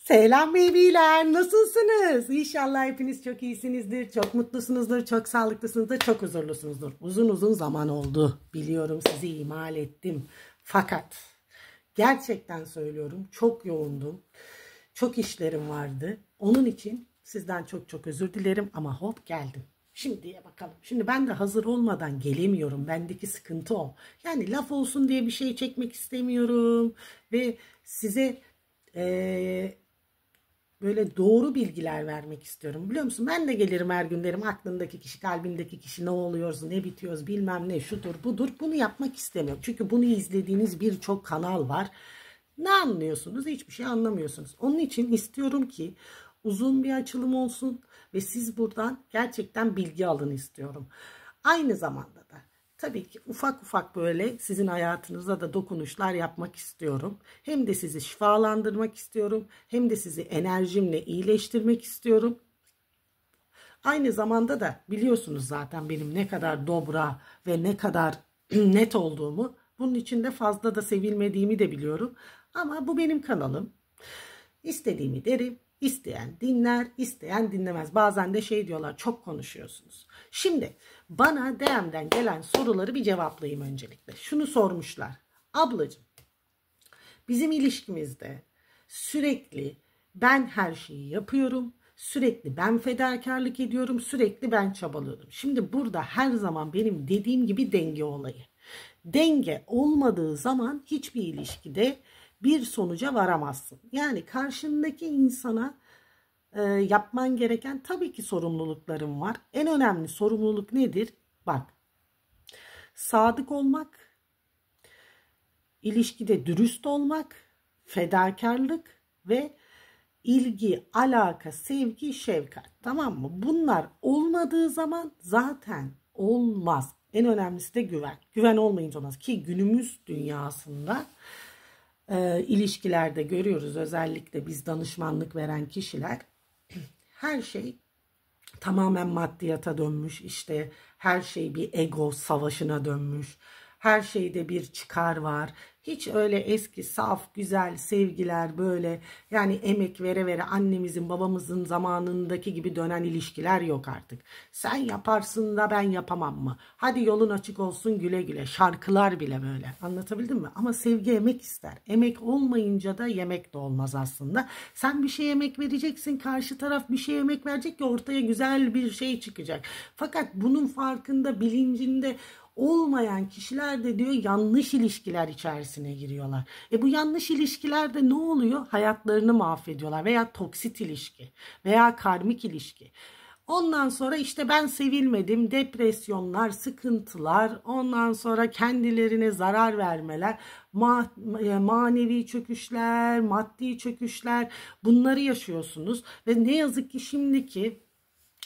Selam bebiler, nasılsınız? İnşallah hepiniz çok iyisinizdir, çok mutlusunuzdur, çok sağlıklısınızdır, çok huzurlusunuzdur. Uzun uzun zaman oldu, biliyorum sizi ihmal ettim. Fakat gerçekten söylüyorum, çok yoğundum, çok işlerim vardı. Onun için sizden çok özür dilerim ama hop geldim. Şimdiye bakalım. Şimdi ben de hazır olmadan gelemiyorum. Bendeki sıkıntı o. Yani laf olsun diye bir şey çekmek istemiyorum. Ve size böyle doğru bilgiler vermek istiyorum. Biliyor musun? Ben de gelirim her gün derim aklındaki kişi, kalbindeki kişi ne oluyoruz, ne bitiyoruz, bilmem ne, şudur, budur. Bunu yapmak istemiyorum. Çünkü bunu izlediğiniz birçok kanal var. Ne anlıyorsunuz? Hiçbir şey anlamıyorsunuz. Onun için istiyorum ki uzun bir açılım olsun ve siz buradan gerçekten bilgi alın istiyorum. Aynı zamanda da tabii ki ufak ufak böyle sizin hayatınıza da dokunuşlar yapmak istiyorum. Hem de sizi şifalandırmak istiyorum. Hem de sizi enerjimle iyileştirmek istiyorum. Aynı zamanda da biliyorsunuz zaten benim ne kadar dobra ve ne kadar net olduğumu. Bunun için de fazla da sevilmediğimi de biliyorum. Ama bu benim kanalım. İstediğimi derim. İsteyen dinler, isteyen dinlemez. Bazen de şey diyorlar, çok konuşuyorsunuz. Şimdi bana DM'den gelen soruları bir cevaplayayım öncelikle. Şunu sormuşlar. Ablacığım, bizim ilişkimizde sürekli ben her şeyi yapıyorum. Sürekli ben fedakarlık ediyorum. Sürekli ben çabalıyorum. Şimdi burada her zaman benim dediğim gibi denge olayı. Denge olmadığı zaman hiçbir ilişkide bir sonuca varamazsın. Yani karşındaki insana yapman gereken tabii ki sorumluluklarım var. En önemli sorumluluk nedir? Bak, sadık olmak, ilişkide dürüst olmak, fedakarlık ve ilgi, alaka, sevgi, şefkat. Tamam mı? Bunlar olmadığı zaman zaten olmaz. En önemlisi de güven. Güven olmayınca olmaz. Ki günümüz dünyasında ilişkilerde görüyoruz, özellikle biz danışmanlık veren kişiler, her şey tamamen maddiyata dönmüş. İşte her şey bir ego savaşına dönmüş. Her şeyde bir çıkar var. Hiç öyle eski saf güzel sevgiler, böyle yani emek vere vere annemizin babamızın zamanındaki gibi dönen ilişkiler yok artık. Sen yaparsın da ben yapamam mı? Hadi yolun açık olsun, güle güle. Şarkılar bile böyle. Anlatabildim mi? Ama sevgi emek ister. Emek olmayınca da yemek de olmaz aslında. Sen bir şeye emek vereceksin, karşı taraf bir şeye emek verecek ki ortaya güzel bir şey çıkacak. Fakat bunun farkında, bilincinde olmayan kişiler de diyor yanlış ilişkiler içerisine giriyorlar. Bu yanlış ilişkilerde ne oluyor? Hayatlarını mahvediyorlar veya toksit ilişki veya karmik ilişki. Ondan sonra işte ben sevilmedim, depresyonlar, sıkıntılar, ondan sonra kendilerine zarar vermeler, manevi çöküşler, maddi çöküşler, bunları yaşıyorsunuz. Ve ne yazık ki şimdiki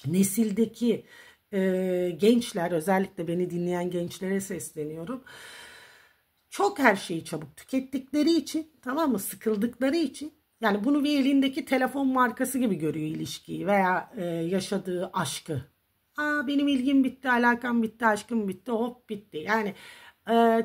nesildeki gençler, özellikle beni dinleyen gençlere sesleniyorum. Çok her şeyi çabuk tükettikleri için, tamam mı, sıkıldıkları için, yani bunu bir elindeki telefon markası gibi görüyor ilişkiyi veya yaşadığı aşkı. Benim ilgim bitti, alakam bitti, aşkım bitti, hop bitti. Yani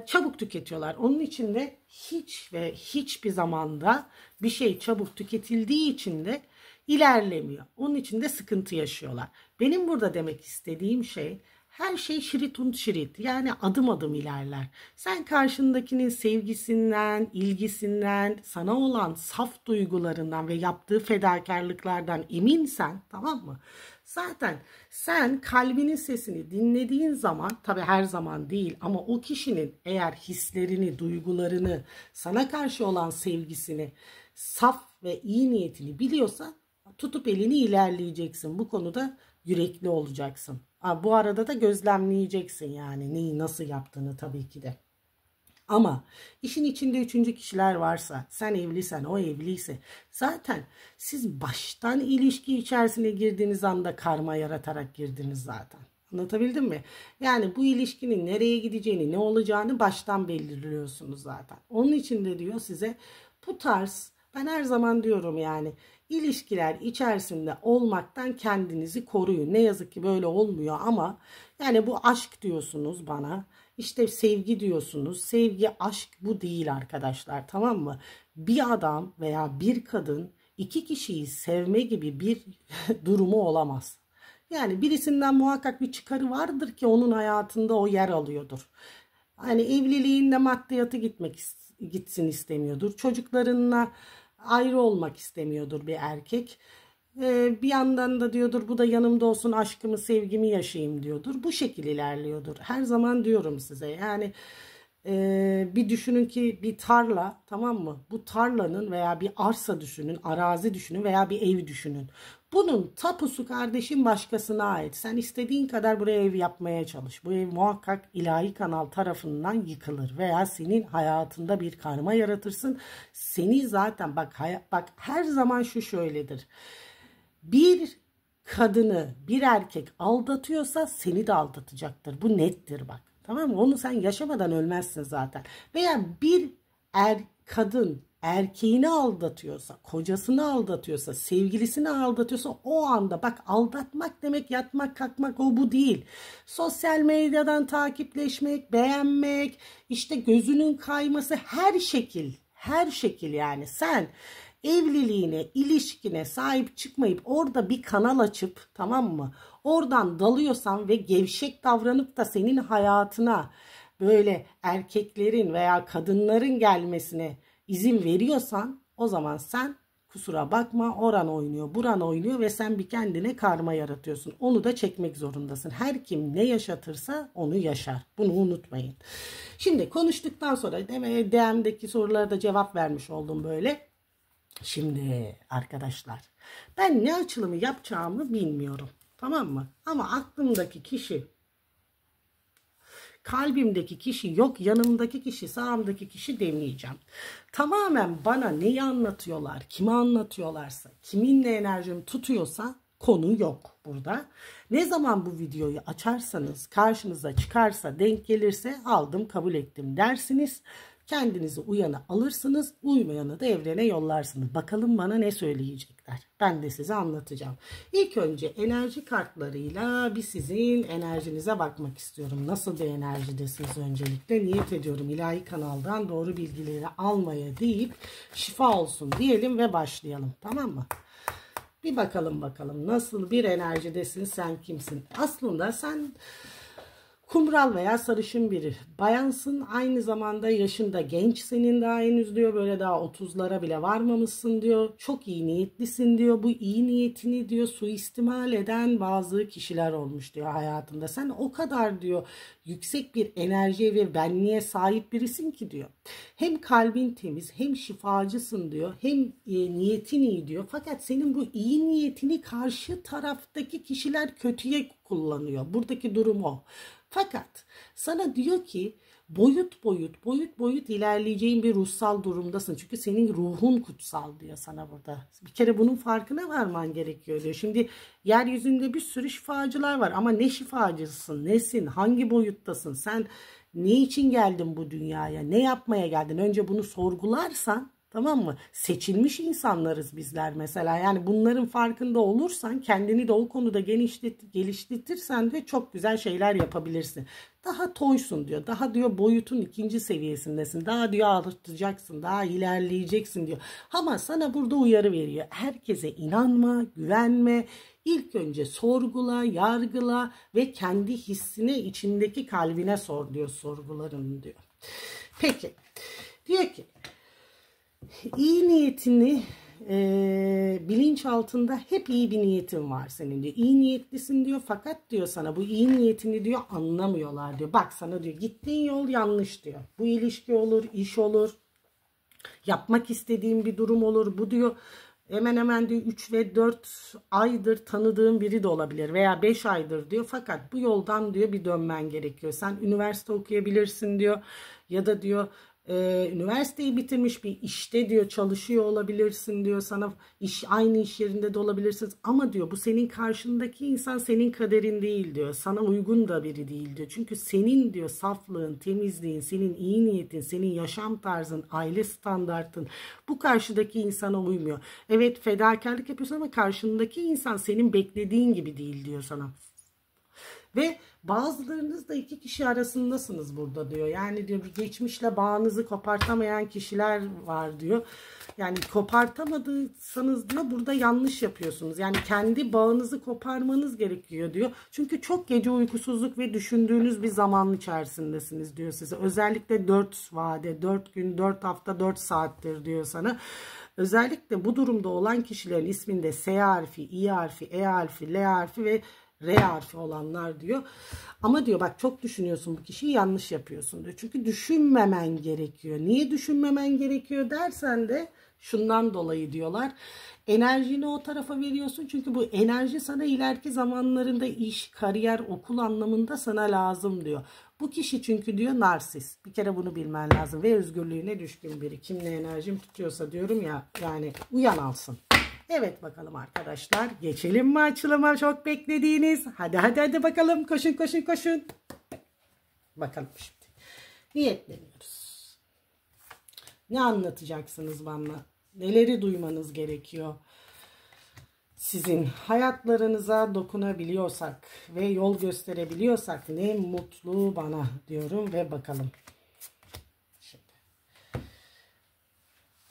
çabuk tüketiyorlar. Onun için de hiç ve hiçbir zamanda bir şey çabuk tüketildiği için de ilerlemiyor. Onun için de sıkıntı yaşıyorlar. Benim burada demek istediğim şey, her şey şirit und şirit, yani adım adım ilerler. Sen karşındakinin sevgisinden, ilgisinden, sana olan saf duygularından ve yaptığı fedakarlıklardan eminsen, tamam mı? Zaten sen kalbinin sesini dinlediğin zaman, tabii her zaman değil ama o kişinin eğer hislerini, duygularını, sana karşı olan sevgisini, saf ve iyi niyetini biliyorsan tutup elini ilerleyeceksin. Bu konuda yürekli olacaksın. Bu arada da gözlemleyeceksin yani neyi nasıl yaptığını tabii ki de. Ama işin içinde üçüncü kişiler varsa, sen evlisen, o evliyse, zaten siz baştan ilişki içerisine girdiğiniz anda karma yaratarak girdiniz zaten. Anlatabildim mi? Yani bu ilişkinin nereye gideceğini, ne olacağını baştan belirliyorsunuz zaten. Onun için de diyor size bu tarz, ben her zaman diyorum yani, ilişkiler içerisinde olmaktan kendinizi koruyun. Ne yazık ki böyle olmuyor ama yani bu aşk diyorsunuz bana. İşte sevgi diyorsunuz. Sevgi, aşk bu değil arkadaşlar, tamam mı? Bir adam veya bir kadın iki kişiyi sevme gibi bir durumu olamaz. Yani birisinden muhakkak bir çıkarı vardır ki onun hayatında o yer alıyordur. Hani evliliğinde maddiyatı gitsin istemiyordur. Çocuklarınla ayrı olmak istemiyordur bir erkek. Bir yandan da diyordur bu da yanımda olsun, aşkımı sevgimi yaşayayım diyordur. Bu şekil ilerliyordur. Her zaman diyorum size, yani bir düşünün ki bir tarla, tamam mı? Bu tarlanın veya bir arsa düşünün, arazi düşünün veya bir ev düşünün. Bunun tapusu kardeşim başkasına ait. Sen istediğin kadar buraya ev yapmaya çalış. Bu ev muhakkak ilahi kanal tarafından yıkılır veya senin hayatında bir karma yaratırsın. Seni zaten bak her zaman şu şöyledir. Bir kadını bir erkek aldatıyorsa seni de aldatacaktır. Bu nettir bak. Tamam mı? Onu sen yaşamadan ölmezsin zaten. Veya bir kadın erkeğini aldatıyorsa, kocasını aldatıyorsa, sevgilisini aldatıyorsa o anda bak, aldatmak demek yatmak kalkmak o bu değil. Sosyal medyadan takipleşmek, beğenmek, işte gözünün kayması, her şekil yani sen evliliğine, ilişkine sahip çıkmayıp orada bir kanal açıp, tamam mı? Oradan dalıyorsan ve gevşek davranıp da senin hayatına böyle erkeklerin veya kadınların gelmesine izin veriyorsan, o zaman sen kusura bakma, oran oynuyor, buran oynuyor ve sen bir kendine karma yaratıyorsun. Onu da çekmek zorundasın. Her kim ne yaşatırsa onu yaşar. Bunu unutmayın. Şimdi konuştuktan sonra DM'deki sorulara da cevap vermiş oldum böyle. Şimdi arkadaşlar, ben ne açılımı yapacağımı bilmiyorum, tamam mı? Ama aklımdaki kişi, kalbimdeki kişi yok, yanımdaki kişi, sağımdaki kişi demeyeceğim. Tamamen bana neyi anlatıyorlar, kime anlatıyorlarsa, kiminle enerjim tutuyorsa konu yok burada. Ne zaman bu videoyu açarsanız, karşınıza çıkarsa, denk gelirse aldım, kabul ettim dersiniz. Kendinizi uyana alırsınız, uymayanı da evrene yollarsınız. Bakalım bana ne söyleyecekler. Ben de size anlatacağım. İlk önce enerji kartlarıyla bir sizin enerjinize bakmak istiyorum. Nasıl bir enerjidesiniz öncelikle? Niyet ediyorum ilahi kanaldan doğru bilgileri almaya deyip şifa olsun diyelim ve başlayalım. Tamam mı? Bir bakalım nasıl bir enerjidesin, sen kimsin? Aslında sen kumral veya sarışın biri bayansın, aynı zamanda yaşında genç, senin daha henüz diyor, böyle daha 30'lara bile varmamışsın diyor, çok iyi niyetlisin diyor, bu iyi niyetini diyor suistimal eden bazı kişiler olmuş diyor hayatında. Sen o kadar diyor yüksek bir enerjiye ve benliğe sahip birisin ki diyor, hem kalbin temiz, hem şifacısın diyor, hem niyetin iyi diyor, fakat senin bu iyi niyetini karşı taraftaki kişiler kötüye kullanıyor. Buradaki durum o. Fakat sana diyor ki boyut ilerleyeceğin bir ruhsal durumdasın. Çünkü senin ruhun kutsal diyor sana burada. Bir kere bunun farkına varman gerekiyor diyor. Şimdi yeryüzünde bir sürü şifacılar var ama ne şifacısın, nesin, hangi boyuttasın, sen ne için geldin bu dünyaya, ne yapmaya geldin? Önce bunu sorgularsan, tamam mı? Seçilmiş insanlarız bizler mesela. Yani bunların farkında olursan, kendini de o konuda geliştirtirsen de çok güzel şeyler yapabilirsin. Daha toysun diyor. Daha diyor boyutun ikinci seviyesindesin. Daha diyor artacaksın, daha ilerleyeceksin diyor. Ama sana burada uyarı veriyor. Herkese inanma, güvenme. İlk önce sorgula, yargıla ve kendi hissine, içindeki kalbine sor diyor sorgularını diyor. Peki, diyor ki İyi niyetini bilinç altında hep iyi bir niyetin var senin diyor. İyi niyetlisin diyor, fakat diyor sana bu iyi niyetini diyor anlamıyorlar diyor. Bak sana diyor gittiğin yol yanlış diyor. Bu ilişki olur, iş olur, yapmak istediğin bir durum olur. Bu diyor hemen hemen diyor 3 ve 4 aydır tanıdığın biri de olabilir veya 5 aydır diyor. Fakat bu yoldan diyor bir dönmen gerekiyor. Sen üniversite okuyabilirsin diyor, ya da diyor üniversiteyi bitirmiş bir işte diyor çalışıyor olabilirsin diyor, sana aynı iş yerinde de olabilirsiniz ama diyor bu senin karşındaki insan senin kaderin değil diyor, sana uygun da biri değil diyor. Çünkü senin diyor saflığın, temizliğin, senin iyi niyetin, senin yaşam tarzın, aile standartın bu karşıdaki insana uymuyor. Evet, fedakarlık yapıyorsun ama karşındaki insan senin beklediğin gibi değil diyor sana. Ve bazılarınız da iki kişi arasındasınız burada diyor. Yani diyor bir geçmişle bağınızı kopartamayan kişiler var diyor. Yani kopartamadıysanız diyor burada yanlış yapıyorsunuz. Yani kendi bağınızı koparmanız gerekiyor diyor. Çünkü çok gece uykusuzluk ve düşündüğünüz bir zaman içerisindesiniz diyor size. Özellikle 4 vade, 4 gün, 4 hafta, 4 saattir diyor sana. Özellikle bu durumda olan kişilerin isminde S harfi, İ harfi, E harfi, L harfi ve R harfi olanlar diyor. Ama diyor bak çok düşünüyorsun bu kişiyi, yanlış yapıyorsun diyor. Çünkü düşünmemen gerekiyor. Niye düşünmemen gerekiyor dersen de şundan dolayı diyorlar. Enerjini o tarafa veriyorsun. Çünkü bu enerji sana ileriki zamanlarında iş, kariyer, okul anlamında sana lazım diyor. Bu kişi çünkü diyor narsist. Bir kere bunu bilmen lazım. Ve özgürlüğüne düşkün biri. Kimle enerjim tutuyorsa diyorum ya, yani uyan alsın. Evet bakalım arkadaşlar. Geçelim mi açılıma, çok beklediğiniz? Hadi bakalım. Koşun koşun koşun. Bakalım şimdi. Niyetleniyoruz. Ne anlatacaksınız bana? Neleri duymanız gerekiyor? Sizin hayatlarınıza dokunabiliyorsak ve yol gösterebiliyorsak ne mutlu bana diyorum ve bakalım. Şimdi.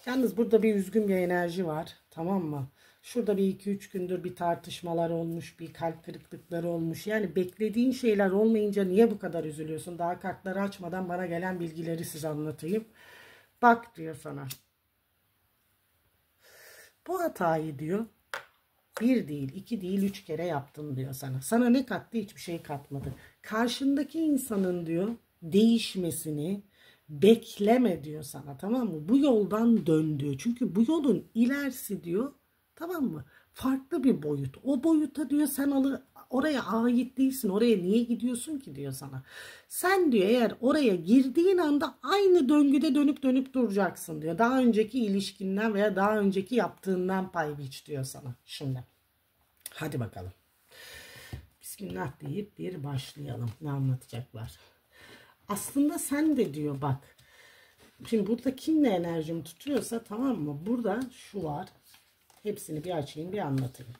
Yalnız burada bir üzgün bir enerji var. Tamam mı? Şurada bir 2-3 gündür bir tartışmalar olmuş, bir kalp kırıklıkları olmuş. Yani beklediğin şeyler olmayınca niye bu kadar üzülüyorsun? Daha kartları açmadan bana gelen bilgileri size anlatayım. Bak diyor sana. Bu hatayı diyor 1 değil, 2 değil, 3 kere yaptın diyor sana. Sana ne kattı? Hiçbir şey katmadı. Karşındaki insanın diyor değişmesini bekleme diyor sana, tamam mı? Bu yoldan dön diyor. Çünkü bu yolun ilerisi diyor, tamam mı? Farklı bir boyut. O boyuta diyor sen oraya ait değilsin. Oraya niye gidiyorsun ki diyor sana. Sen diyor eğer oraya girdiğin anda aynı döngüde dönüp duracaksın diyor. Daha önceki ilişkinden veya daha önceki yaptığından pay biç diyor sana. Şimdi hadi bakalım. Bismillah deyip bir başlayalım. Ne anlatacaklar? Aslında sen de diyor bak. Şimdi burada kimle enerjim tutuyorsa, tamam mı? Burada şu var. Hepsini bir açayım, bir anlatayım.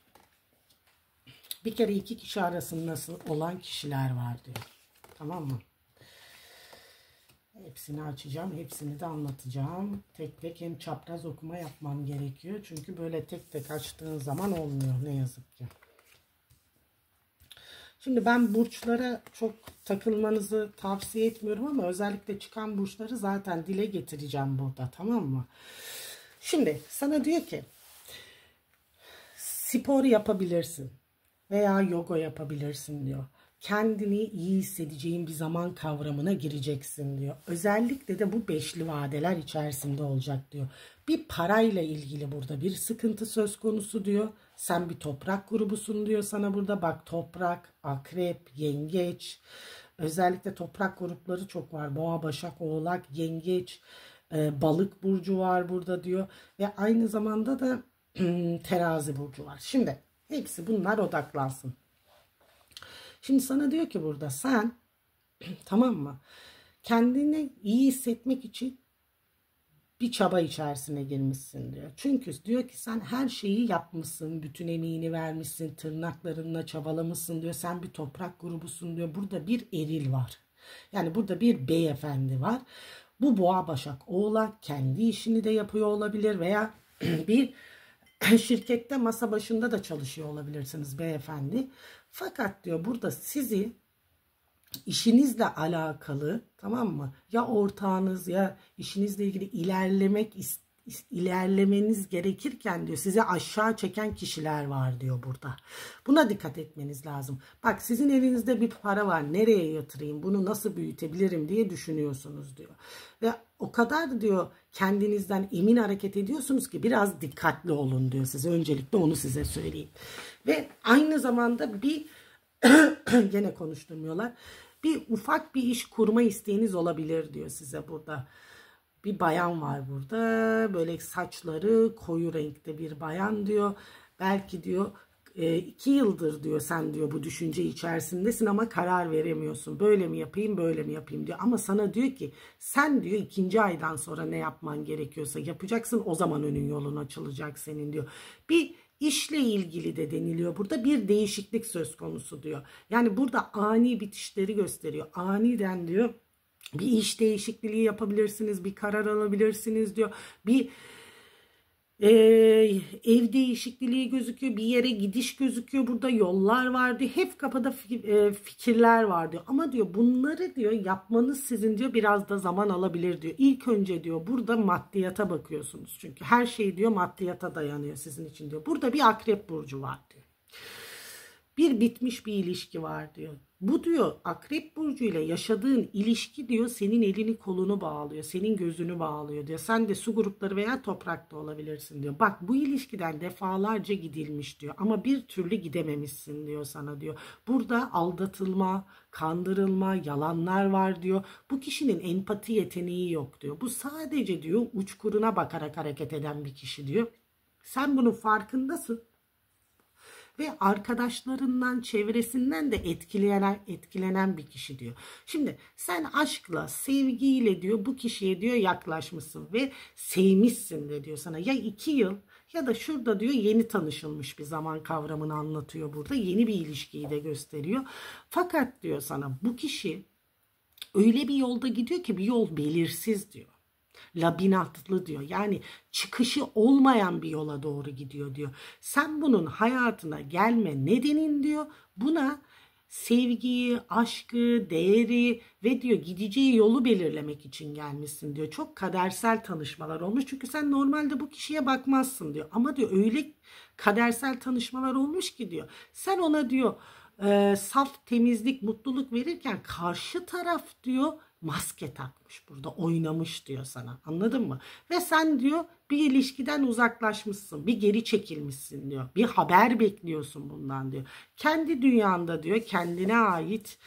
Bir kere iki kişi arasında olan kişiler var diyor. Tamam mı? Hepsini açacağım. Hepsini de anlatacağım. Tek tek, hem çapraz okuma yapmam gerekiyor. Çünkü böyle tek tek açtığın zaman olmuyor ne yazık ki. Şimdi ben burçlara çok takılmanızı tavsiye etmiyorum ama özellikle çıkan burçları zaten dile getireceğim burada, tamam mı? Şimdi sana diyor ki spor yapabilirsin veya yoga yapabilirsin diyor. Kendini iyi hissedeceğin bir zaman kavramına gireceksin diyor. Özellikle de bu beşli vadeler içerisinde olacak diyor. Bir parayla ilgili burada bir sıkıntı söz konusu diyor. Sen bir toprak grubusun diyor sana burada. Bak, toprak, akrep, yengeç. Özellikle toprak grupları çok var. Boğa, başak, oğlak, yengeç, balık burcu var burada diyor. Ve aynı zamanda da terazi burcu var. Şimdi hepsi bunlar odaklansın. Şimdi sana diyor ki burada sen tamam mı? Kendini iyi hissetmek için bir çaba içerisine girmişsin diyor. Çünkü diyor ki sen her şeyi yapmışsın, bütün emeğini vermişsin, tırnaklarınla çabalamışsın diyor. Sen bir toprak grubusun diyor. Burada bir eril var. Yani burada bir beyefendi var. Bu boğa, başak, oğlak kendi işini de yapıyor olabilir veya bir şirkette masa başında da çalışıyor olabilirsiniz beyefendi. Fakat diyor burada sizi işinizle alakalı, tamam mı? Ya ortağınız ya işinizle ilgili ilerlemeniz gerekirken diyor sizi aşağı çeken kişiler var diyor burada. Buna dikkat etmeniz lazım. Bak, sizin elinizde bir para var. Nereye yatırayım? Bunu nasıl büyütebilirim diye düşünüyorsunuz diyor. Ve o kadar diyor kendinizden emin hareket ediyorsunuz ki biraz dikkatli olun diyor size. Öncelikle onu size söyleyeyim. Ve aynı zamanda bir gene konuşturmuyorlar. Bir ufak bir iş kurma isteğiniz olabilir diyor size burada. Bir bayan var burada. Böyle saçları koyu renkte bir bayan diyor. Belki diyor 2 yıldır diyor sen diyor bu düşünce içerisindesin ama karar veremiyorsun. Böyle mi yapayım, böyle mi yapayım diyor. Ama sana diyor ki sen diyor 2. aydan sonra ne yapman gerekiyorsa yapacaksın. O zaman önün yolun açılacak senin diyor. Bir İşle ilgili de deniliyor. Burada bir değişiklik söz konusu diyor. Yani burada ani bitişleri gösteriyor. Aniden diyor bir iş değişikliği yapabilirsiniz, bir karar alabilirsiniz diyor. Bir ev değişikliği gözüküyor, bir yere gidiş gözüküyor, burada yollar var diyor. Hep kafada fikirler var diyor. Ama diyor bunları diyor yapmanız sizin diyor biraz da zaman alabilir diyor. İlk önce diyor burada maddiyata bakıyorsunuz. Çünkü her şey diyor maddiyata dayanıyor sizin için diyor. Burada bir akrep burcu var diyor. Bir bitmiş bir ilişki var diyor. Bu diyor akrep burcuyla yaşadığın ilişki diyor senin elini kolunu bağlıyor. Senin gözünü bağlıyor diyor. Sen de su grupları veya toprakta olabilirsin diyor. Bak bu ilişkiden defalarca gidilmiş diyor. Ama bir türlü gidememişsin diyor sana diyor. Burada aldatılma, kandırılma, yalanlar var diyor. Bu kişinin empati yeteneği yok diyor. Bu sadece diyor uçkuruna bakarak hareket eden bir kişi diyor. Sen bunun farkındasın. Ve arkadaşlarından, çevresinden de etkilenen bir kişi diyor. Şimdi sen aşkla, sevgiyle diyor bu kişiye diyor yaklaşmışsın ve sevmişsin de diyor sana. Ya 2 yıl ya da şurada diyor yeni tanışılmış bir zaman kavramını anlatıyor burada. Yeni bir ilişkiyi de gösteriyor. Fakat diyor sana bu kişi öyle bir yolda gidiyor ki bir yol belirsiz diyor. Labirentli diyor. Yani çıkışı olmayan bir yola doğru gidiyor diyor. Sen bunun hayatına gelme nedenin diyor. Buna sevgiyi, aşkı, değeri ve diyor gideceği yolu belirlemek için gelmişsin diyor. Çok kadersel tanışmalar olmuş. Çünkü sen normalde bu kişiye bakmazsın diyor. Ama diyor öyle kadersel tanışmalar olmuş ki diyor. Sen ona diyor saf temizlik, mutluluk verirken karşı taraf diyor maske takmış burada oynamış diyor sana, anladın mı? Ve sen diyor bir ilişkiden uzaklaşmışsın, bir geri çekilmişsin diyor, bir haber bekliyorsun bundan diyor. Kendi dünyanda diyor kendine ait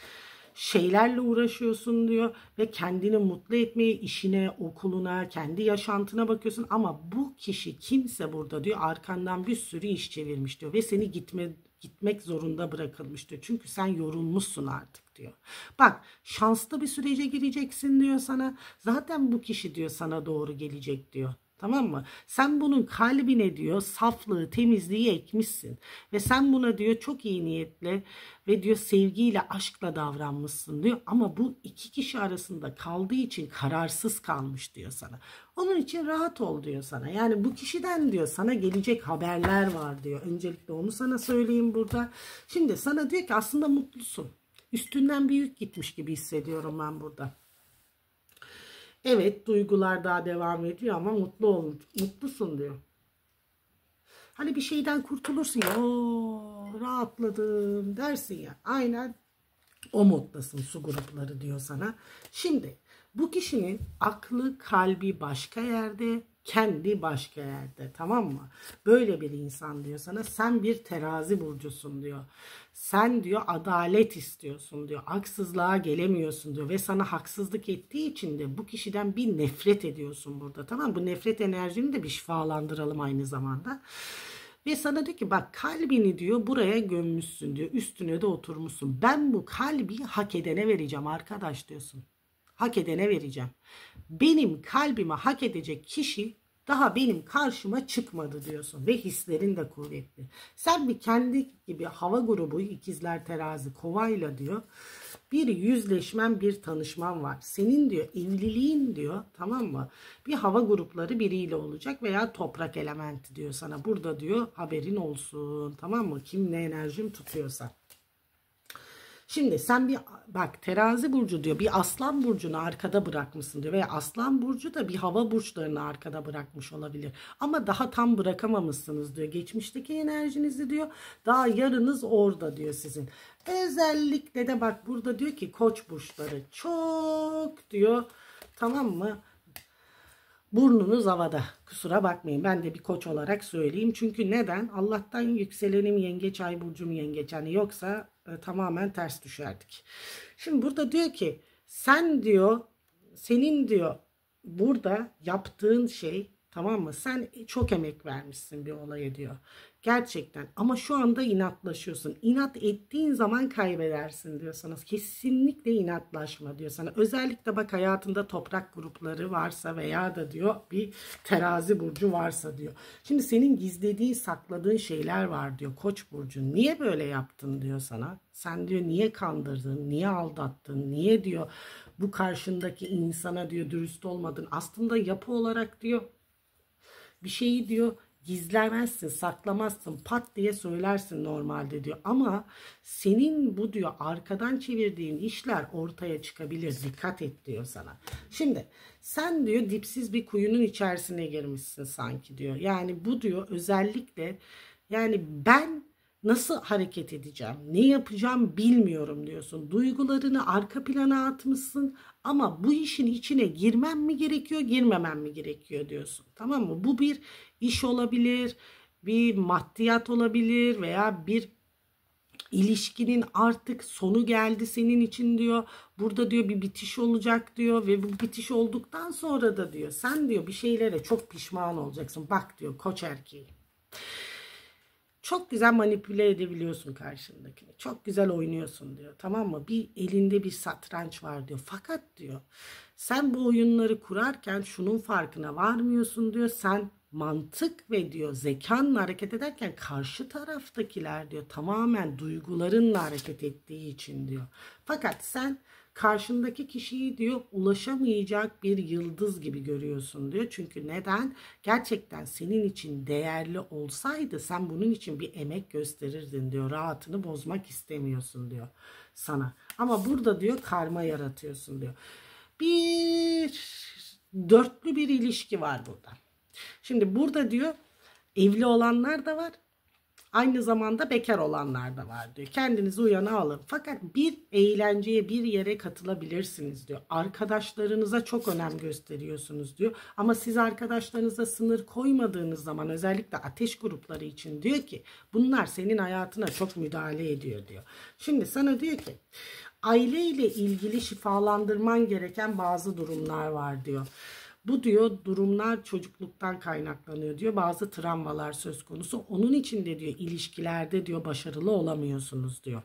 şeylerle uğraşıyorsun diyor ve kendini mutlu etmeye, işine, okuluna, kendi yaşantına bakıyorsun ama bu kişi kimse burada diyor arkandan bir sürü iş çevirmiş diyor ve seni gitmek zorunda bırakılmış diyor. Çünkü sen yorulmuşsun artık diyor. Bak şanslı bir sürece gireceksin diyor sana. Zaten bu kişi diyor sana doğru gelecek diyor. Tamam mı? Sen bunun kalbine diyor saflığı, temizliği ekmişsin. Ve sen buna diyor çok iyi niyetle ve diyor sevgiyle, aşkla davranmışsın diyor. Ama bu iki kişi arasında kaldığı için kararsız kalmış diyor sana. Onun için rahat ol diyor sana. Yani bu kişiden diyor sana gelecek haberler var diyor. Öncelikle onu sana söyleyeyim burada. Şimdi sana diyor ki aslında mutlusun. Üstünden bir yük gitmiş gibi hissediyorum ben burada. Evet duygular daha devam ediyor ama mutlusun diyor. Hani bir şeyden kurtulursun ya rahatladım dersin ya. Aynen o moddasın su grupları diyor sana. Şimdi bu kişinin aklı kalbi başka yerde, kendi başka yerde, tamam mı? Böyle bir insan diyor sana. Sen bir terazi burcusun diyor. Sen diyor adalet istiyorsun diyor. Haksızlığa gelemiyorsun diyor. Ve sana haksızlık ettiği için de bu kişiden bir nefret ediyorsun burada, tamam mı? Bu nefret enerjini de bir şifalandıralım aynı zamanda. Ve sana diyor ki bak kalbini diyor buraya gömmüşsün diyor. Üstüne de oturmuşsun. Ben bu kalbi hak edene vereceğim arkadaş diyorsun. Hak edene vereceğim. Benim kalbimi hak edecek kişi daha benim karşıma çıkmadı diyorsun. Ve hislerin de kuvvetli. Sen bir kendi gibi hava grubu ikizler terazi kovayla diyor. Bir yüzleşmen bir tanışman var. Senin diyor evliliğin diyor tamam mı? Bir hava grupları biriyle olacak veya toprak elementi diyor sana. Burada diyor haberin olsun tamam mı? Kim ne enerjim tutuyorsa. Şimdi sen bir bak terazi burcu diyor bir aslan burcunu arkada bırakmışsın diyor. Veya aslan burcu da bir hava burçlarını arkada bırakmış olabilir. Ama daha tam bırakamamışsınız diyor. Geçmişteki enerjinizi diyor daha yarınız orada diyor sizin. Özellikle de bak burada diyor ki koç burçları çok diyor tamam mı? Burnunuz havada. Kusura bakmayın. Ben de bir koç olarak söyleyeyim. Çünkü neden? Allah'tan yükselenim yengeç, ay burcum yengeç. Yani yoksa tamamen ters düşerdik. Şimdi burada diyor ki sen diyor senin diyor burada yaptığın şey Tamam mı? Sen çok emek vermişsin bir olaya diyor. Gerçekten, ama şu anda inatlaşıyorsun. İnat ettiğin zaman kaybedersin diyor sana. Kesinlikle inatlaşma diyor sana. Özellikle bak, hayatında toprak grupları varsa veya da diyor bir terazi burcu varsa diyor. Şimdi senin gizlediğin, sakladığın şeyler var diyor Koç burcu. Niye böyle yaptın diyor sana. Sen diyor niye kandırdın, niye aldattın, niye diyor bu karşındaki insana diyor dürüst olmadın. Aslında yapı olarak diyor bir şeyi diyor gizlemezsin, saklamazsın, pat diye söylersin normalde diyor. Ama senin bu diyor arkadan çevirdiğin işler ortaya çıkabilir. Dikkat et diyor sana. Şimdi sen diyor dipsiz bir kuyunun içerisine girmişsin sanki diyor. Yani bu diyor özellikle, yani ben nasıl hareket edeceğim, ne yapacağım bilmiyorum diyorsun. Duygularını arka plana atmışsın ama bu işin içine girmem mi gerekiyor, girmemem mi gerekiyor diyorsun. Tamam mı? Bu bir iş olabilir, bir maddiyat olabilir veya bir ilişkinin artık sonu geldi senin için diyor. Burada diyor bir bitiş olacak diyor ve bu bitiş olduktan sonra da diyor sen diyor bir şeylere çok pişman olacaksın. Bak diyor Koç erkeği. Çok güzel manipüle edebiliyorsun karşındakini. Çok güzel oynuyorsun diyor. Tamam mı? Bir elinde bir satranç var diyor. Fakat diyor sen bu oyunları kurarken şunun farkına varmıyorsun diyor. Sen mantık ve diyor zekanla hareket ederken karşı taraftakiler diyor tamamen duygularınla hareket ettiği için diyor. Fakat sen karşındaki kişiyi diyor ulaşamayacak bir yıldız gibi görüyorsun diyor. Çünkü neden? Gerçekten senin için değerli olsaydı sen bunun için bir emek gösterirdin diyor. Rahatını bozmak istemiyorsun diyor sana. Ama burada diyor karma yaratıyorsun diyor. Bir dörtlü bir ilişki var burada. Şimdi burada diyor evli olanlar da var. Aynı zamanda bekar olanlar da var diyor. Kendinizi uyana alın. Fakat bir eğlenceye, bir yere katılabilirsiniz diyor. Arkadaşlarınıza çok önem gösteriyorsunuz diyor. Ama siz arkadaşlarınıza sınır koymadığınız zaman özellikle ateş grupları için diyor ki bunlar senin hayatına çok müdahale ediyor diyor. Şimdi sana diyor ki aileyle ilgili şifalandırman gereken bazı durumlar var diyor. Bu diyor durumlar çocukluktan kaynaklanıyor diyor. Bazı travmalar söz konusu. Onun için de diyor ilişkilerde diyor başarılı olamıyorsunuz diyor.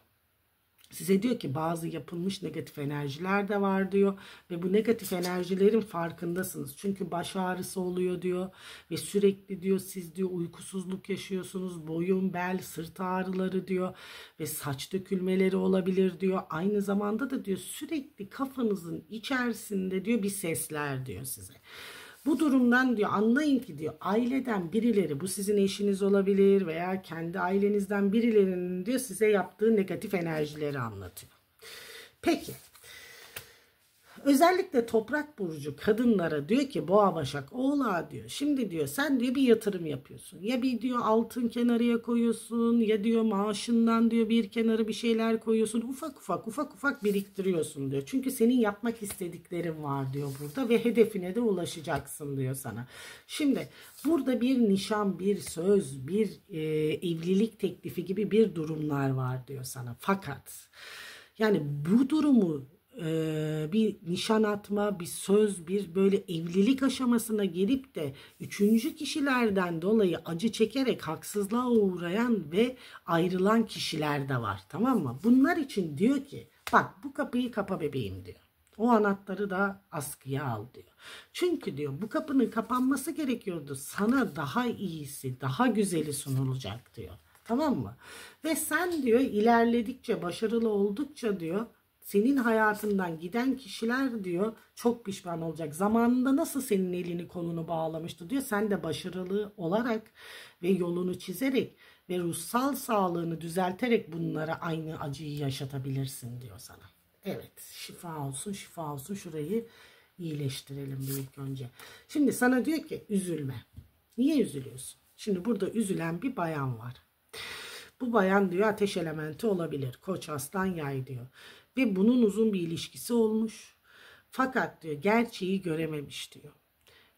Size diyor ki bazı yapılmış negatif enerjiler de var diyor ve bu negatif enerjilerin farkındasınız. Çünkü baş ağrısı oluyor diyor ve sürekli diyor siz diyor uykusuzluk yaşıyorsunuz, boyun, bel, sırt ağrıları diyor ve saç dökülmeleri olabilir diyor. Aynı zamanda da diyor sürekli kafanızın içerisinde diyor bir sesler diyor size. Bu durumdan diyor anlayın ki diyor aileden birileri, bu sizin eşiniz olabilir veya kendi ailenizden birilerinin diyor size yaptığı negatif enerjileri anlatıyor. Peki özellikle toprak burcu kadınlara diyor ki Boğa, Başak, Oğlak diyor. Şimdi diyor sen diyor bir yatırım yapıyorsun. Ya bir diyor altın kenarıya koyuyorsun ya diyor maaşından diyor bir kenara bir şeyler koyuyorsun. Ufak ufak biriktiriyorsun diyor. Çünkü senin yapmak istediklerin var diyor burada ve hedefine de ulaşacaksın diyor sana. Şimdi burada bir nişan, bir söz, bir evlilik teklifi gibi bir durumlar var diyor sana. Fakat yani bu durumu bir nişan atma, bir söz, bir böyle evlilik aşamasına gelip de üçüncü kişilerden dolayı acı çekerek haksızlığa uğrayan ve ayrılan kişiler de var. Tamam mı? Bunlar için diyor ki bak bu kapıyı kapa bebeğim diyor. O anahtarı da askıya al diyor. Çünkü diyor bu kapının kapanması gerekiyordu. Sana daha iyisi, daha güzeli sunulacak diyor. Tamam mı? Ve sen diyor ilerledikçe, başarılı oldukça diyor senin hayatından giden kişiler diyor çok pişman olacak. Zamanında nasıl senin elini kolunu bağlamıştı diyor. Sen de başarılı olarak ve yolunu çizerek ve ruhsal sağlığını düzelterek bunlara aynı acıyı yaşatabilirsin diyor sana. Evet, şifa olsun, şifa olsun. Şurayı iyileştirelim bir ilk önce. Şimdi sana diyor ki üzülme. Niye üzülüyorsun? Şimdi burada üzülen bir bayan var. Bu bayan diyor ateş elementi olabilir. Koç, Aslan, Yay diyor. Ve bunun uzun bir ilişkisi olmuş. Fakat diyor gerçeği görememiş diyor.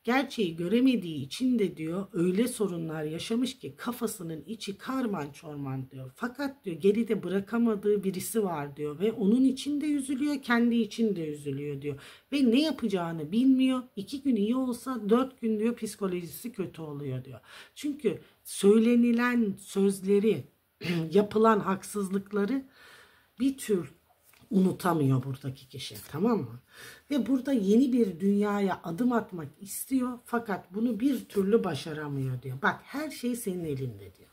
gerçeği göremediği için de diyor öyle sorunlar yaşamış ki kafasının içi karman çorman diyor. Fakat diyor geride bırakamadığı birisi var diyor ve onun için de üzülüyor, kendi için de üzülüyor diyor. Ve ne yapacağını bilmiyor. 2 gün iyi olsa 4 gün diyor psikolojisi kötü oluyor diyor. Çünkü söylenilen sözleri, yapılan haksızlıkları bir tür unutamıyor buradaki kişi, tamam mı? Ve burada yeni bir dünyaya adım atmak istiyor fakat bunu bir türlü başaramıyor diyor. Bak her şey senin elinde diyor.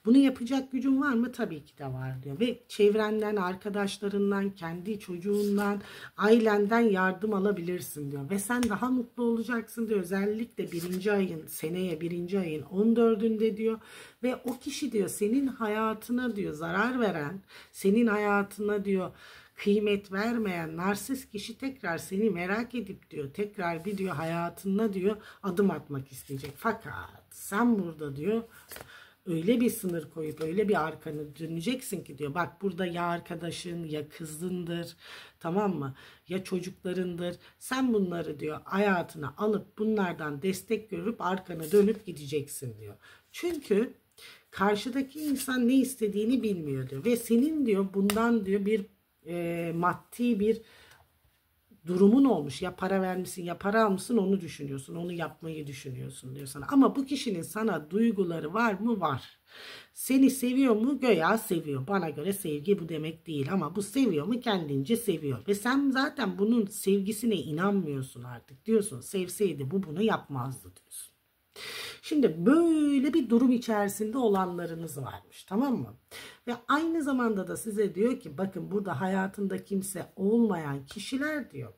Bunu yapacak gücün var mı? Tabii ki de var diyor. Ve çevrenden, arkadaşlarından, kendi çocuğundan, ailenden yardım alabilirsin diyor. Ve sen daha mutlu olacaksın diyor. Özellikle seneye birinci ayın 14'ünde diyor. Ve o kişi diyor senin hayatına diyor zarar veren, senin hayatına diyor kıymet vermeyen narsist kişi tekrar seni merak edip diyor tekrar bir diyor hayatına diyor adım atmak isteyecek. Fakat sen burada diyor öyle bir sınır koyup öyle bir arkanı döneceksin ki diyor. Bak burada ya arkadaşın ya kızındır, tamam mı? Ya çocuklarındır. Sen bunları diyor hayatına alıp bunlardan destek görüp arkanı dönüp gideceksin diyor. Çünkü karşıdaki insan ne istediğini bilmiyor diyor. Ve senin diyor bundan diyor bir maddi bir durumun olmuş. Ya para vermişsin ya para almışsın onu düşünüyorsun. Onu yapmayı düşünüyorsun diyor sana. Ama bu kişinin sana duyguları var mı? Var. Seni seviyor mu? Göya seviyor. Bana göre sevgi bu demek değil. Ama bu seviyor mu? Kendince seviyor. Ve sen zaten bunun sevgisine inanmıyorsun artık. Diyorsun sevseydi bu bunu yapmazdı diyorsun. Şimdi böyle bir durum içerisinde olanlarınız varmış, tamam mı? Ve aynı zamanda da size diyor ki bakın burada hayatında kimse olmayan kişiler diyor.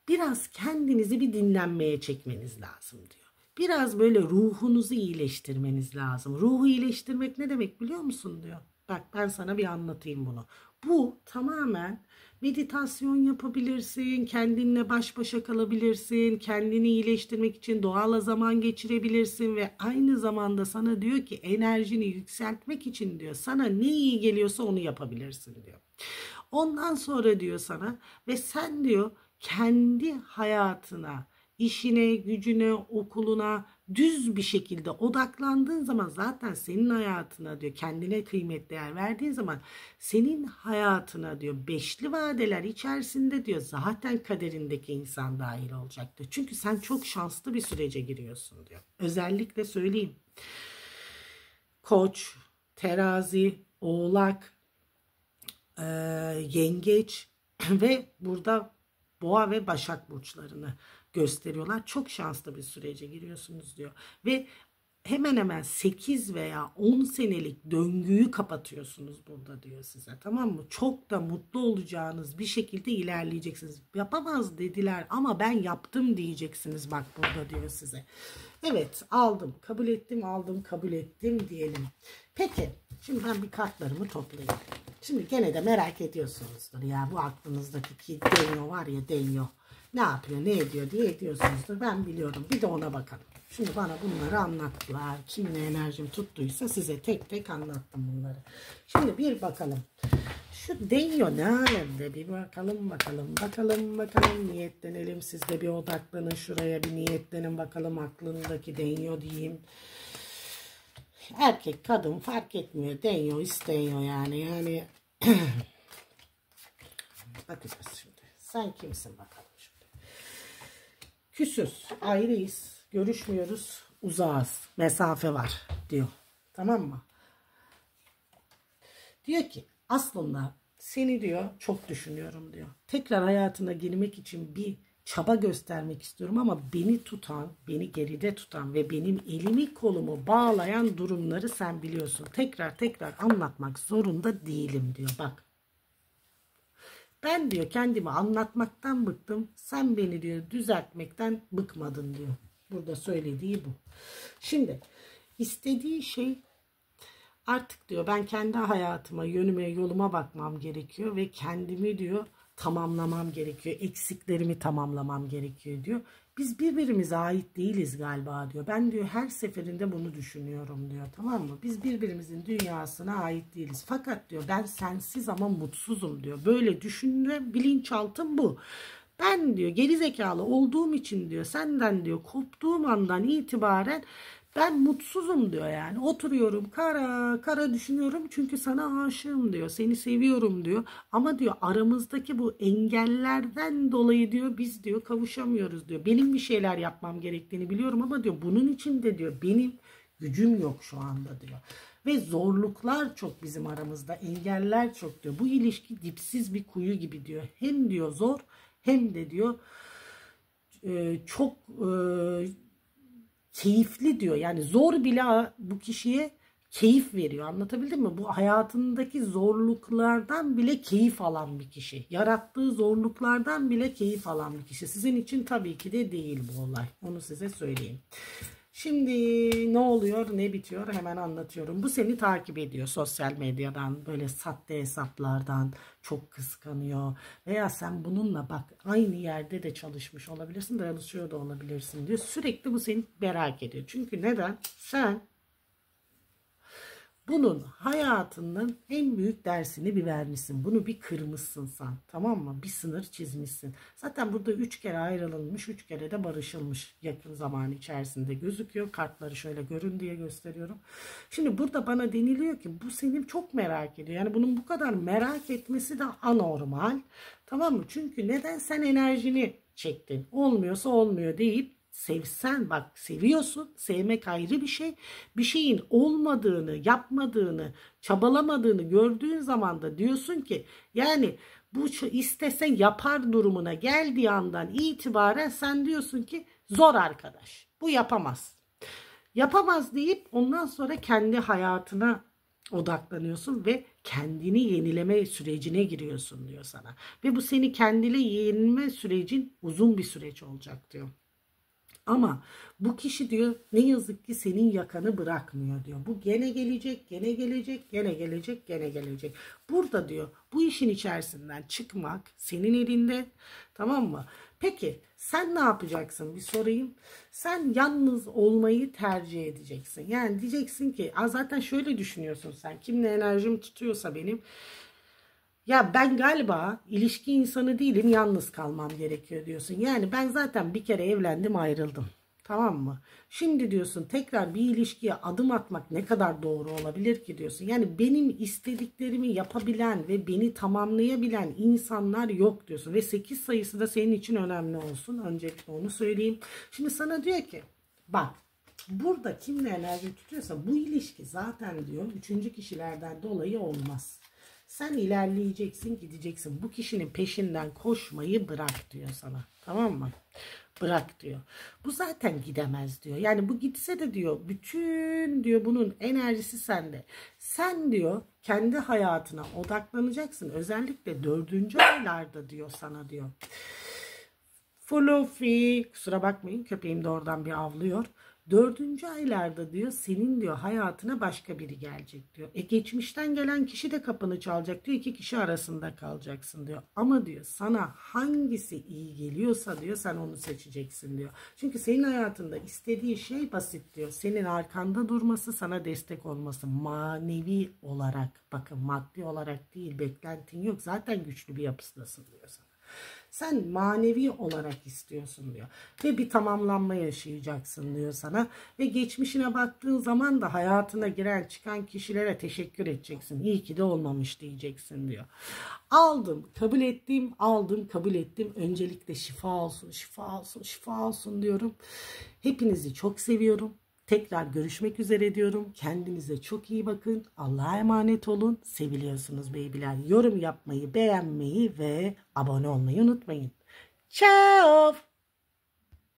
Biraz kendinizi bir dinlenmeye çekmeniz lazım diyor. Biraz böyle ruhunuzu iyileştirmeniz lazım. Ruhu iyileştirmek ne demek biliyor musun diyor. Bak ben sana bir anlatayım bunu. Bu tamamen meditasyon yapabilirsin, kendinle baş başa kalabilirsin, kendini iyileştirmek için doğalla zaman geçirebilirsin ve aynı zamanda sana diyor ki enerjini yükseltmek için diyor sana ne iyi geliyorsa onu yapabilirsin diyor. Ondan sonra diyor sana ve sen diyor kendi hayatına, işine, gücüne, okuluna düz bir şekilde odaklandığın zaman zaten senin hayatına diyor kendine kıymet değer verdiğin zaman senin hayatına diyor beşli vadeler içerisinde diyor zaten kaderindeki insan dahil olacaktır. Çünkü sen çok şanslı bir sürece giriyorsun diyor. Özellikle söyleyeyim. Koç, terazi, oğlak, yengeç ve burada boğa ve başak burçlarını gösteriyorlar. Çok şanslı bir sürece giriyorsunuz diyor. Ve hemen hemen 8 veya 10 senelik döngüyü kapatıyorsunuz burada diyor size. Tamam mı? Çok da mutlu olacağınız bir şekilde ilerleyeceksiniz. Yapamaz dediler ama ben yaptım diyeceksiniz bak burada diyor size. Evet aldım, kabul ettim, aldım, kabul ettim diyelim. Peki şimdi ben bir kartlarımı toplayayım. Şimdi gene de merak ediyorsunuzdur ya bu aklınızdaki ki Denyo var ya Denyo. Ne yapıyor ne ediyor diye ediyorsunuzdur. Ben biliyorum bir de ona bakalım. Şimdi bana bunları anlattılar. Kimin enerjim tuttuysa size tek tek anlattım bunları. Şimdi bir bakalım. Şu Denyo ne alemde bir bakalım niyetlenelim. Siz de bir odaklanın şuraya bir niyetlenin bakalım aklındaki Denyo diyeyim. Erkek kadın fark etmiyor. Denyo isteniyor yani bakacağız şimdi. Sen kimsin bakalım şimdi. Küsüz, ayrıyız, görüşmüyoruz, uzağız, mesafe var diyor. Tamam mı? Diyor ki aslında seni diyor çok düşünüyorum diyor. Tekrar hayatına girmek için bir çaba göstermek istiyorum ama beni tutan, beni geride tutan ve benim elimi kolumu bağlayan durumları sen biliyorsun. Tekrar anlatmak zorunda değilim diyor. Bak. Ben diyor kendimi anlatmaktan bıktım. Sen beni diyor düzeltmekten bıkmadın diyor. Burada söylediği bu. Şimdi istediği şey artık diyor ben kendi hayatıma, yönüme, yoluma bakmam gerekiyor ve kendimi diyor tamamlamam gerekiyor. Eksiklerimi tamamlamam gerekiyor diyor. Biz birbirimize ait değiliz galiba diyor. Ben diyor her seferinde bunu düşünüyorum diyor. Tamam mı? Biz birbirimizin dünyasına ait değiliz. Fakat diyor ben sensiz ama mutsuzum diyor. Böyle düşünme bilinçaltım bu. Ben diyor geri zekalı olduğum için diyor senden diyor koptuğum andan itibaren ben mutsuzum diyor yani. Oturuyorum kara kara düşünüyorum çünkü sana aşığım diyor. Seni seviyorum diyor. Ama diyor aramızdaki bu engellerden dolayı diyor biz diyor kavuşamıyoruz diyor. Benim bir şeyler yapmam gerektiğini biliyorum ama diyor bunun için de diyor benim gücüm yok şu anda diyor. Ve zorluklar çok bizim aramızda. Engeller çok diyor. Bu ilişki dipsiz bir kuyu gibi diyor. Hem diyor zor hem de diyor çok keyifli diyor. Yani zor bile bu kişiye keyif veriyor. Anlatabildim mi? Bu hayatındaki zorluklardan bile keyif alan bir kişi. Yarattığı zorluklardan bile keyif alan bir kişi. Sizin için tabii ki de değil bu olay. Onu size söyleyeyim. Şimdi ne oluyor, ne bitiyor hemen anlatıyorum. Bu seni takip ediyor sosyal medyadan, böyle sahte hesaplardan, çok kıskanıyor. Veya sen bununla bak aynı yerde de çalışmış olabilirsin, dayanışıyor da olabilirsin diyor. Sürekli bu seni merak ediyor. Çünkü neden? Sen bunun hayatının en büyük dersini bir vermişsin. Bunu bir kırmışsın sen. Tamam mı? Bir sınır çizmişsin. Zaten burada 3 kere ayrılınmış, 3 kere de barışılmış yakın zaman içerisinde gözüküyor. Kartları şöyle görün diye gösteriyorum. Şimdi burada bana deniliyor ki bu seni çok merak ediyor. Yani bunun bu kadar merak etmesi de anormal. Tamam mı? Çünkü neden sen enerjini çektin? Olmuyorsa olmuyor deyip sevsen bak seviyorsun. Sevmek ayrı bir şey. Bir şeyin olmadığını, yapmadığını, çabalamadığını gördüğün zaman da diyorsun ki yani bu istesen yapar durumuna geldiği andan itibaren sen diyorsun ki zor arkadaş. Bu yapamaz. Yapamaz deyip ondan sonra kendi hayatına odaklanıyorsun ve kendini yenileme sürecine giriyorsun diyor sana. Ve bu seni kendine yenilme sürecin uzun bir süreç olacak diyor. Ama bu kişi diyor ne yazık ki senin yakanı bırakmıyor diyor. Bu gene gelecek, gene gelecek, gene gelecek, gene gelecek. Burada diyor bu işin içerisinden çıkmak senin elinde, tamam mı? Peki sen ne yapacaksın bir sorayım. Sen yalnız olmayı tercih edeceksin. Yani diyeceksin ki zaten şöyle düşünüyorsun sen. Kimle enerjim tutuyorsa benim. Ya ben galiba ilişki insanı değilim, yalnız kalmam gerekiyor diyorsun. Yani ben zaten bir kere evlendim, ayrıldım. Tamam mı? Şimdi diyorsun tekrar bir ilişkiye adım atmak ne kadar doğru olabilir ki diyorsun. Yani benim istediklerimi yapabilen ve beni tamamlayabilen insanlar yok diyorsun. Ve 8 sayısı da senin için önemli olsun. Öncelikle onu söyleyeyim. Şimdi sana diyor ki bak burada kimle enerji tutuyorsa bu ilişki zaten diyor 3. kişilerden dolayı olmaz. Sen ilerleyeceksin, gideceksin. Bu kişinin peşinden koşmayı bırak diyor sana. Tamam mı? Bırak diyor. Bu zaten gidemez diyor. Yani bu gitse de diyor bütün diyor bunun enerjisi sende. Sen diyor kendi hayatına odaklanacaksın. Özellikle 4. aylarda diyor sana diyor. Fluffy, kusura bakmayın köpeğim de oradan bir avlıyor. 4. aylarda diyor senin diyor hayatına başka biri gelecek diyor. Geçmişten gelen kişi de kapını çalacak diyor. 2 kişi arasında kalacaksın diyor. Ama diyor sana hangisi iyi geliyorsa diyor sen onu seçeceksin diyor. Çünkü senin hayatında istediği şey basit diyor. Senin arkanda durması, sana destek olması manevi olarak, bakın maddi olarak değil, beklentin yok. Zaten güçlü bir yapısındasın diyor sana. Sen manevi olarak istiyorsun diyor. Ve bir tamamlanma yaşayacaksın diyor sana. Ve geçmişine baktığın zaman da hayatına giren çıkan kişilere teşekkür edeceksin. İyi ki de olmamış diyeceksin diyor. Aldım, kabul ettim, aldım, kabul ettim. Öncelikle şifa olsun, şifa olsun, şifa olsun diyorum. Hepinizi çok seviyorum. Tekrar görüşmek üzere diyorum. Kendinize çok iyi bakın. Allah'a emanet olun. Seviliyorsunuz beybiler. Yorum yapmayı, beğenmeyi ve abone olmayı unutmayın. Ciao.